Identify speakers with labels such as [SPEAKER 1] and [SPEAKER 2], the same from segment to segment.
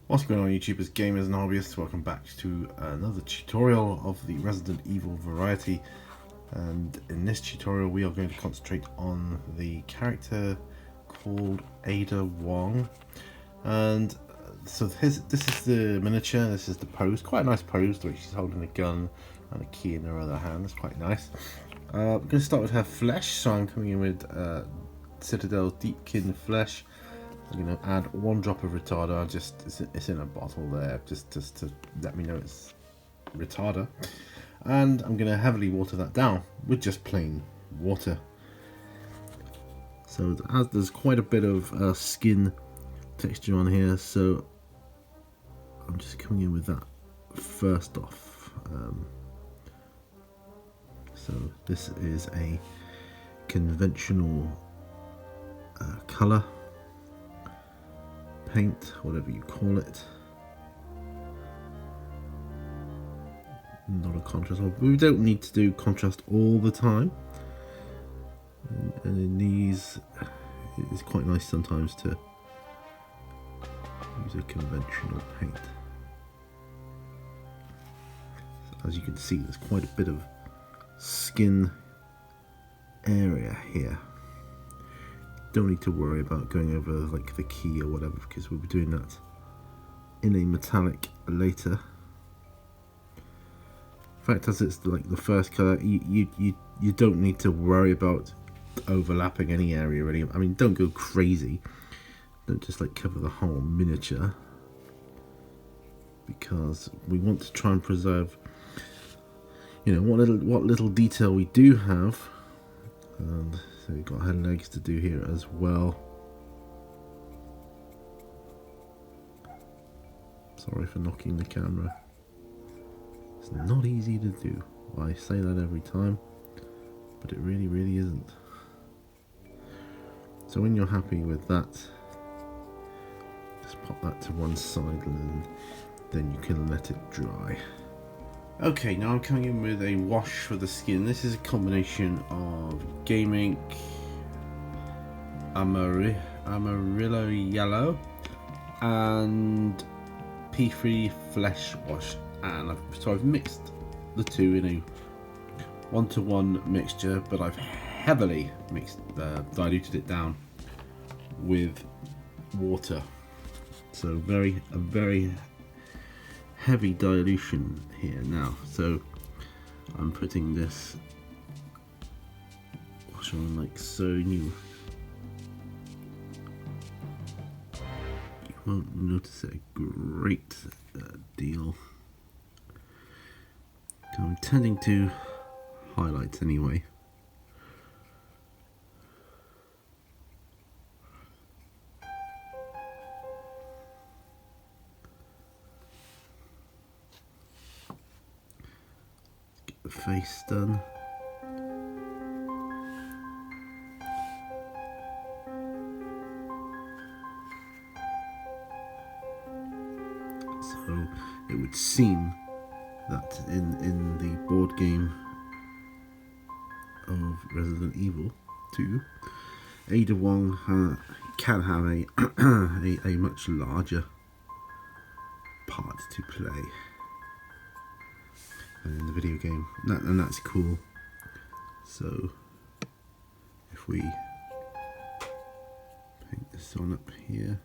[SPEAKER 1] What's going on, YouTubers, gamers and hobbyists? Welcome back to another tutorial of the Resident Evil variety, and in this tutorial we are going to concentrate on the character called Ada Wong. And so this is the miniature, this is the pose, quite a nice pose, the way she's holding a gun and a key in her other hand. It's quite nice. We're going to start with her flesh, so I'm coming in with Citadel Deepkin flesh. I'm going to add 1 drop of retarder. It's in a bottle there, just to let me know it's retarder. And I'm going to heavily water that down with just plain water. So as there's quite a bit of skin texture on here, so I'm just coming in with that first off. So this is a conventional colour. Paint, whatever you call it. Not a contrast. We don't need to do contrast all the time. And in these, it's quite nice sometimes to use a conventional paint. As you can see, there's quite a bit of skin area here. Don't need to worry about going over like the key or whatever, because we'll be doing that in a metallic later. In fact, as it's like the first colour, you don't need to worry about overlapping any area really. I mean, don't go crazy. Don't just like cover the whole miniature, because we want to try and preserve, you know, what little detail we do have. And so we've got her legs to do here as well. Sorry for knocking the camera. It's not easy to do. Well, I say that every time, but it really isn't. So when you're happy with that, just pop that to one side and then you can let it dry. Okay, now I'm coming in with a wash for the skin. This is a combination of Game Ink, Amarillo Yellow, and P3 Flesh Wash. And I've mixed the two in a 1-to-1 mixture, but I've heavily diluted it down with water. So a very heavy dilution here now. So I'm putting this wash on like so, and you won't notice it a great deal. So I'm tending to highlight anyway. The face done. So it would seem that in the board game of Resident Evil 2, Ada Wong can have a much larger part to play in the video game, and that's cool. So if we paint this on up here,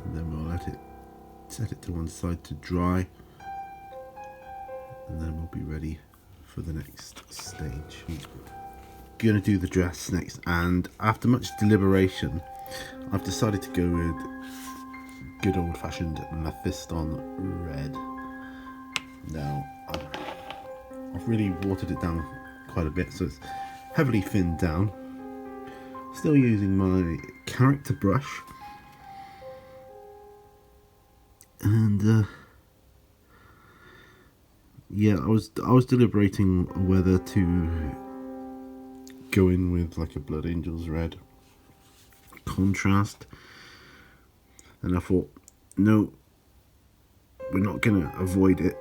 [SPEAKER 1] and then we'll set it to one side to dry, and then we'll be ready for the next stage. I'm gonna do the dress next, and after much deliberation I've decided to go with good old-fashioned Mephiston red. Now I've really watered it down quite a bit, so it's heavily thinned down. Still using my character brush, and yeah, I was deliberating whether to go in with like a Blood Angels red contrast, and I thought, no, we're not gonna avoid it.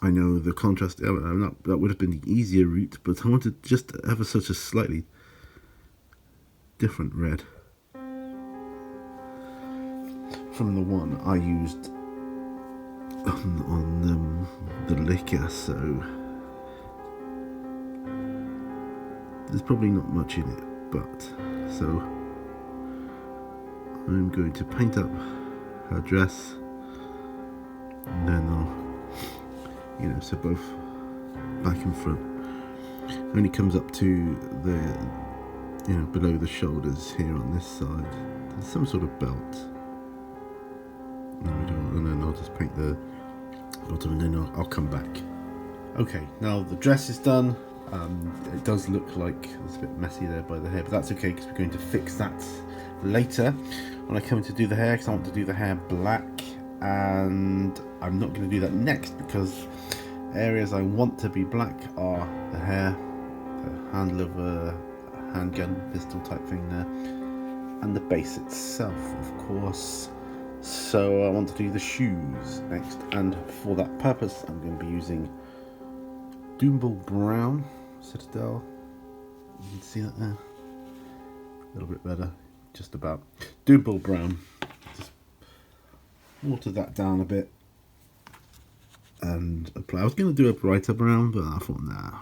[SPEAKER 1] I know the contrast, that would have been the easier route, but I wanted just to have such a slightly different red. from the one I used on the liquor, so there's probably not much in it, but so I'm going to paint up her dress, and then I'll, you know, so both back and front. Only comes up to the, you know, below the shoulders here on this side. There's some sort of belt. And then I'll just paint the bottom, and then I'll come back. Okay, now the dress is done. It does look like it's a bit messy there by the hair, but that's okay because we're going to fix that later when I come to do the hair, because I want to do the hair black, and I'm not going to do that next because areas I want to be black are the hair, the handle of a handgun, pistol type thing there, and the base itself, of course. So I want to do the shoes next, and for that purpose I'm going to be using Doomball Brown Citadel. You can see that there, a little bit better, just about. Doomball Brown, just water that down a bit and apply. I was going to do a brighter brown, but I thought, nah,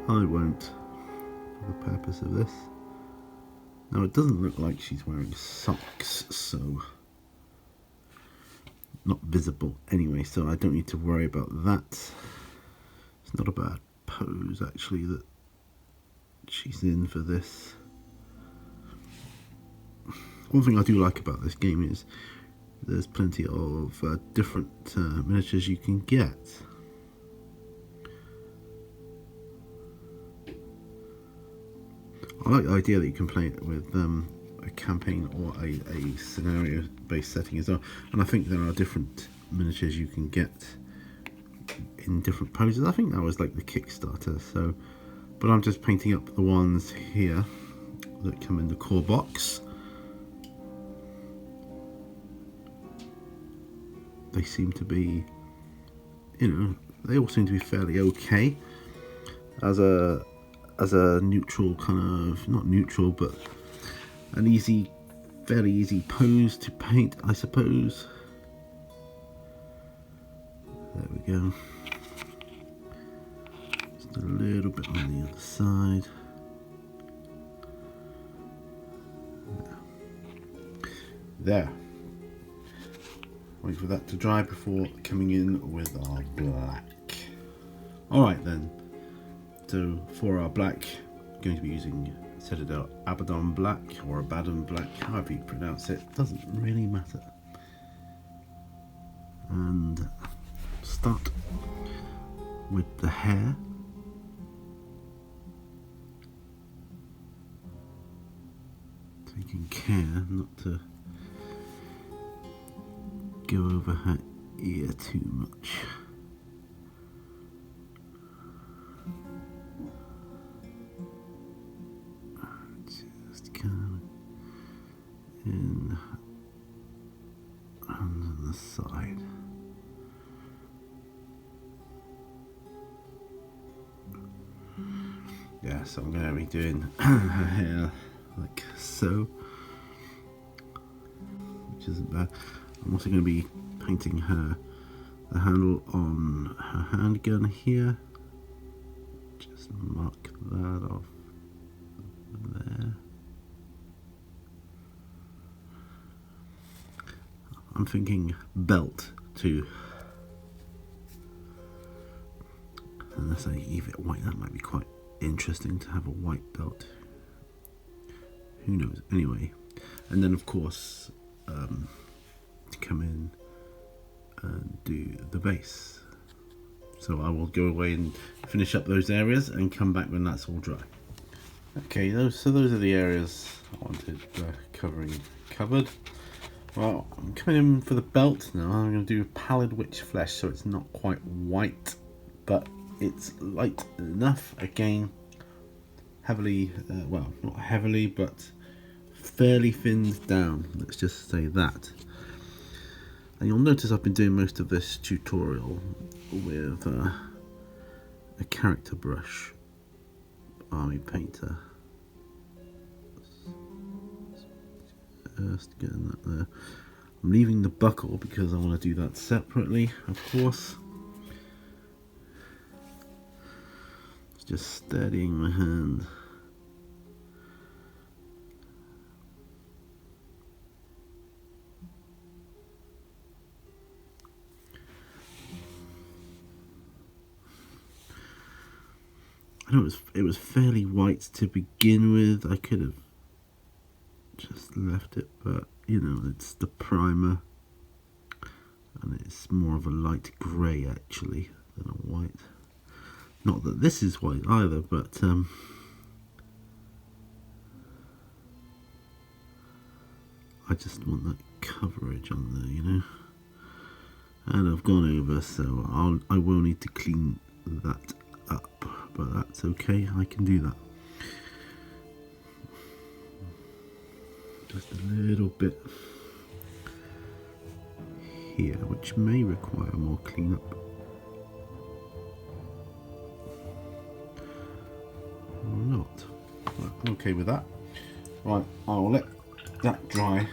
[SPEAKER 1] I won't for the purpose of this. Now it doesn't look like she's wearing socks, so not visible anyway, so I don't need to worry about that. It's not a bad pose actually that she's in for this. One thing I do like about this game is there's plenty of different miniatures you can get. I like the idea that you can play it with a campaign or a scenario based setting as well, and I think there are different miniatures you can get in different poses. I think that was like the Kickstarter, so, but I'm just painting up the ones here that come in the core box. They seem to be, you know, they all seem to be fairly okay as a neutral kind of, not neutral, but an easy, fairly easy pose to paint, I suppose. There we go. Just a little bit on the other side. There. Wait for that to dry before coming in with our black. Alright then. So for our black, I'm going to be using Citadel Abaddon Black or Abaddon Black, however you pronounce it, doesn't really matter. And start with the hair. Taking care not to go over her ear too much. Just kind of in on the side. Yeah, so I'm going to be doing her hair like so, which isn't bad. I'm also going to be painting the handle on her handgun here. Just mark that off there. I'm thinking belt too. Unless I leave it white, that might be quite interesting to have a white belt. Who knows? Anyway, and then of course to come in and do the base. So I will go away and finish up those areas and come back when that's all dry. Okay, those are the areas I wanted covered. Well, I'm coming in for the belt now. I'm going to do pallid witch flesh, so it's not quite white, but it's light enough. Again, heavily, well, not heavily, but fairly thinned down. Let's just say that. And you'll notice I've been doing most of this tutorial with a character brush, army painter. Just getting that there. I'm leaving the buckle because I want to do that separately, of course. Just steadying my hand. I know it was fairly white to begin with. I could have just left it, but you know, it's the primer and it's more of a light grey actually than a white. Not that this is white either, but I just want that coverage on there, you know. And I've gone over, so I will need to clean that up, but that's okay, I can do that. Just a little bit here, which may require more cleanup. Or not. Right, I'm okay with that. Right, I will let that dry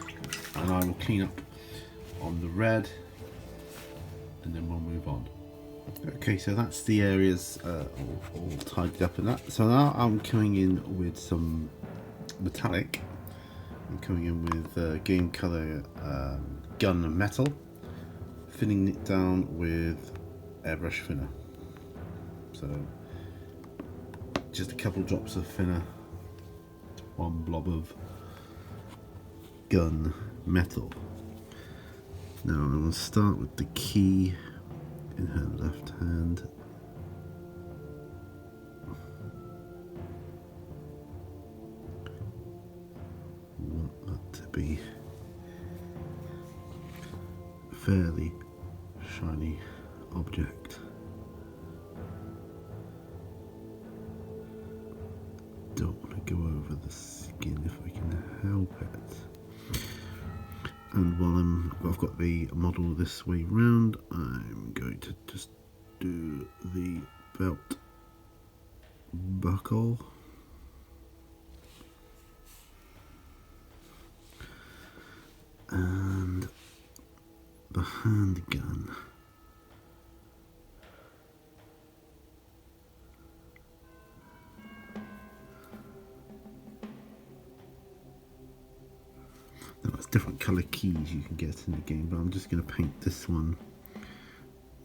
[SPEAKER 1] and I will clean up on the red and then we'll move on. Okay, so that's the areas all tidied up in that. So now I'm coming in with some metallic. I'm coming in with game color gun metal, thinning it down with airbrush thinner. So just a couple drops of thinner, one blob of gun metal. Now I'm going to start with the key in her left hand. Want that to be a fairly shiny object. Don't want to go over the skin if I can help it. And while I've got the model this way round, I'm going to just do the belt buckle. And the handgun. Now there's different colour keys you can get in the game, but I'm just going to paint this one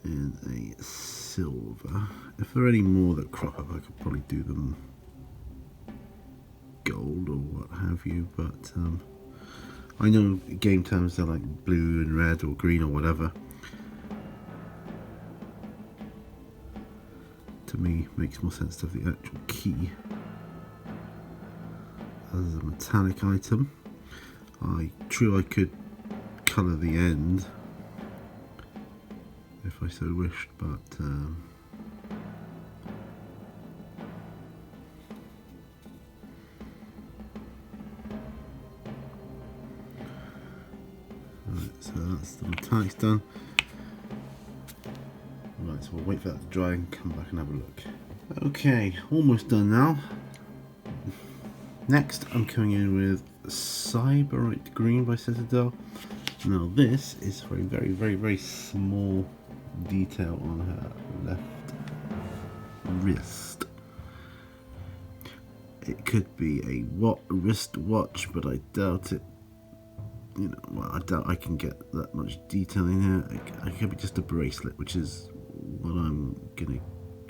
[SPEAKER 1] in a silver. If there are any more that crop up, I could probably do them gold or what have you, but I know game terms they're like blue and red or green or whatever. To me, makes more sense to have the actual key as a metallic item. True, I could colour the end if I so wished, but right, so that's the metallics done. Right, so we'll wait for that to dry and come back and have a look. Okay, almost done now. Next, I'm coming in with Cyberite Green by Citadel. Now this is for a very, very, very small detail on her left wrist. It could be a wrist watch, but I doubt it. You know, well, I doubt I can get that much detail in here. It could be just a bracelet, which is what I'm gonna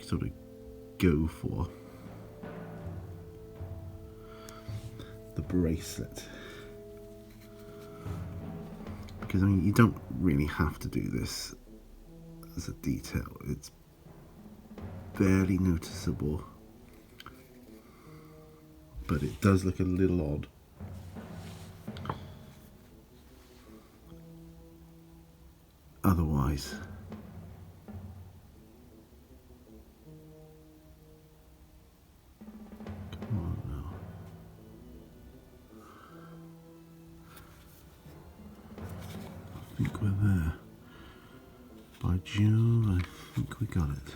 [SPEAKER 1] sort of go for. The bracelet, because I mean, you don't really have to do this as a detail. It's barely noticeable, but it does look a little odd. Otherwise, come on now. I think we're there. By June, I think we got it.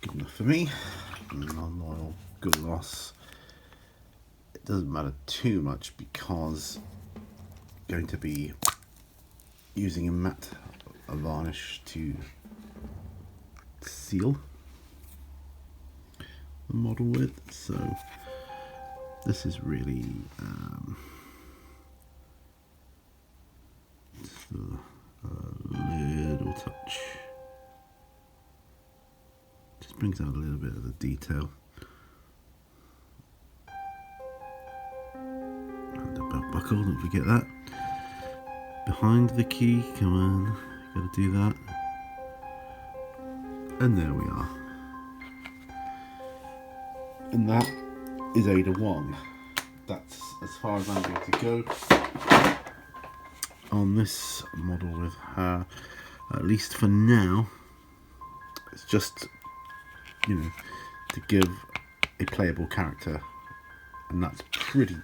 [SPEAKER 1] good enough for me. Non-loyal, good loss. It doesn't matter too much because I'm going to be using a matte varnish to seal the model with, so this is really just a little touch. Just brings out a little bit of the detail. And the belt buckle, don't forget that. Behind the key, come on, gotta do that. And there we are. And that is Ada Wong. That's as far as I'm going to go on this model with her, at least for now. It's just, you know, to give a playable character, and that's pretty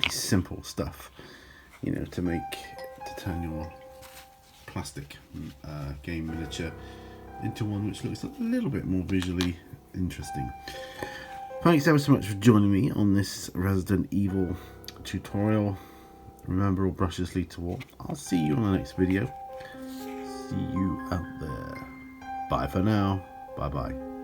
[SPEAKER 1] simple stuff, you know, to turn your plastic game miniature into one which looks a little bit more visually interesting. Thanks ever so much for joining me on this Resident Evil tutorial. Remember, all brushes lead to war. I'll see you on the next video. See you out there. Bye for now. Bye bye.